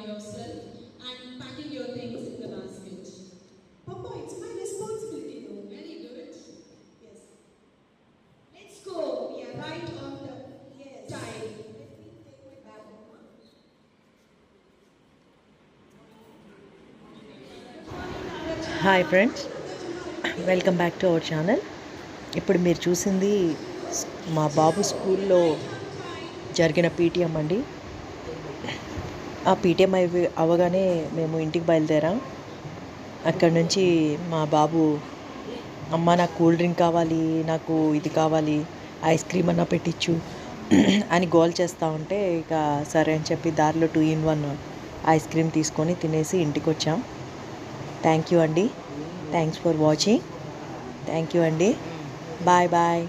yourself and packing your things in the basket. Papa, it's my responsibility though. Very good. Yes. Let's go. We are right on the time. Let me take my bag, Mama. Hi friends, welcome back to our channel. ఇప్పుడు మీరు చూసింది మా బాబు స్కూల్లో జరిగిన PTM అండి. ఆ PTM అవగానే మేము ఇంటికి బయలుదేరాం. అక్కడి నుంచి మా బాబు, అమ్మ నాకు కూల్ డ్రింక్ కావాలి, నాకు ఇది కావాలి, ఐస్ క్రీమ్ అన్నా పెట్టించు అని గోల్ చేస్తూ ఉంటే ఇక సరే అని చెప్పి దారిలో 2-in-1 ఐస్ క్రీమ్ తీసుకొని తినేసి ఇంటికి వచ్చాం. థ్యాంక్ యూ అండి. Thanks for watching. Thank you అండి. Bye bye.